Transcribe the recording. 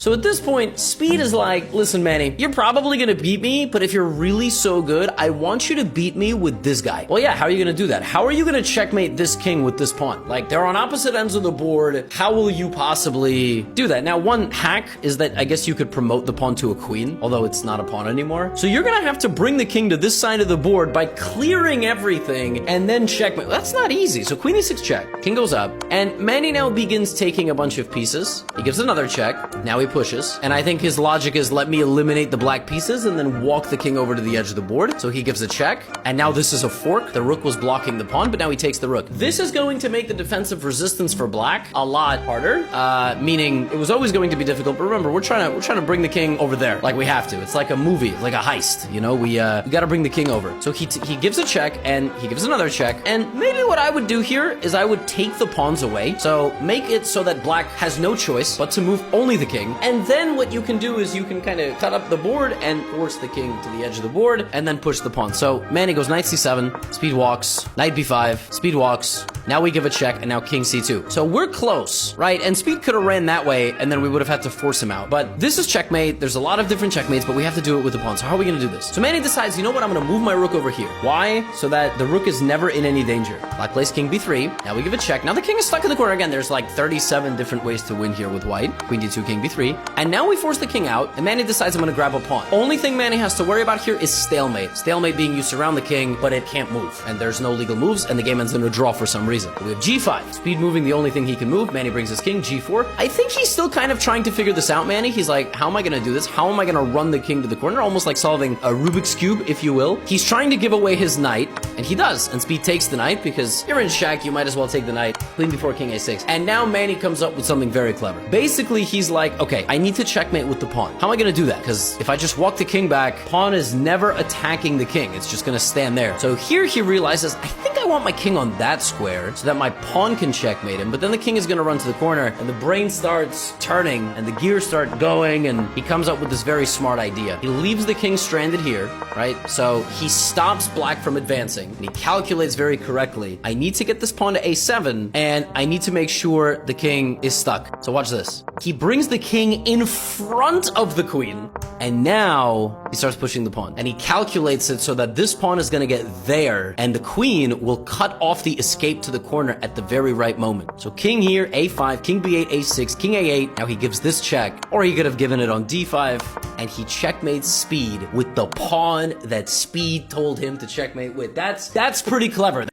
So at this point, Speed is like, listen, Manny, you're probably gonna beat me, but if you're really so good, I want you to beat me with this guy. Well, yeah, how are you gonna do that? How are you gonna checkmate this king with this pawn? Like, they're on opposite ends of the board. How will you possibly do that? Now, one hack is that I guess you could promote the pawn to a queen, although it's not a pawn anymore. So you're gonna have to bring the king to this side of the board by clearing everything and then checkmate. Well, that's not easy. So queen e6 check, king goes up, and Manny now begins taking a bunch of pieces. He gives another check. Now he pushes, and I think his logic is let me eliminate the black pieces and then walk the king over to the edge of the board. So he gives a check, and now this is a fork. The rook was blocking the pawn, but now he takes the rook. This is going to make the defensive resistance for black a lot harder, meaning it was always going to be difficult, but remember, we're trying to bring the king over there, like we have to. It's like a movie, like a heist, you know, we gotta bring the king over. So he gives a check, and he gives another check, and maybe what I would do here is I would take the pawns away, so make it so that black has no choice but to move only the king, and then what you can do is you can kind of cut up the board and force the king to the edge of the board and then push the pawn. So Manny goes knight c7, Speed walks, knight b5, Speed walks. Now we give a check, and now king c2. So we're close, right? And Speed could have ran that way, and then we would have had to force him out. But this is checkmate. There's a lot of different checkmates, but we have to do it with the pawn. So how are we going to do this? So Manny decides, you know what? I'm going to move my rook over here. Why? So that the rook is never in any danger. Black plays king b3. Now we give a check. Now the king is stuck in the corner. Again, there's like 37 different ways to win here with white. Queen d2, king b3. And now we force the king out, and Manny decides I'm going to grab a pawn. Only thing Manny has to worry about here is stalemate. Stalemate being you surround the king, but it can't move. And there's no legal moves, and the game ends in a draw for some reason. We have g5. Speed moving the only thing he can move. Manny brings his king, g4. I think he's still kind of trying to figure this out, Manny. He's like, how am I going to do this? How am I going to run the king to the corner? Almost like solving a Rubik's Cube, if you will. He's trying to give away his knight, and he does. And Speed takes the knight because you're in shack, you might as well take the knight. Queen before king a6. And now Manny comes up with something very clever. Basically, he's like, okay, I need to checkmate with the pawn. How am I going to do that? Because if I just walk the king back, pawn is never attacking the king. It's just going to stand there. So here he realizes, I think I want my king on that square so that my pawn can checkmate him. But then the king is going to run to the corner, and the brain starts turning, and the gears start going, and he comes up with this very smart idea. He leaves the king stranded here, right? So he stops black from advancing, and he calculates very correctly. I need to get this pawn to a7, and I need to make sure the king is stuck. So watch this. He brings the king in front of the queen, and now he starts pushing the pawn. And he calculates it so that this pawn is going to get there, and the queen will cut off the escape to the corner at the very right moment. So king here, a5, king b8, a6, king a8. Now he gives this check, or he could have given it on d5, and he checkmates Speed with the pawn that Speed told him to checkmate with. That's pretty clever.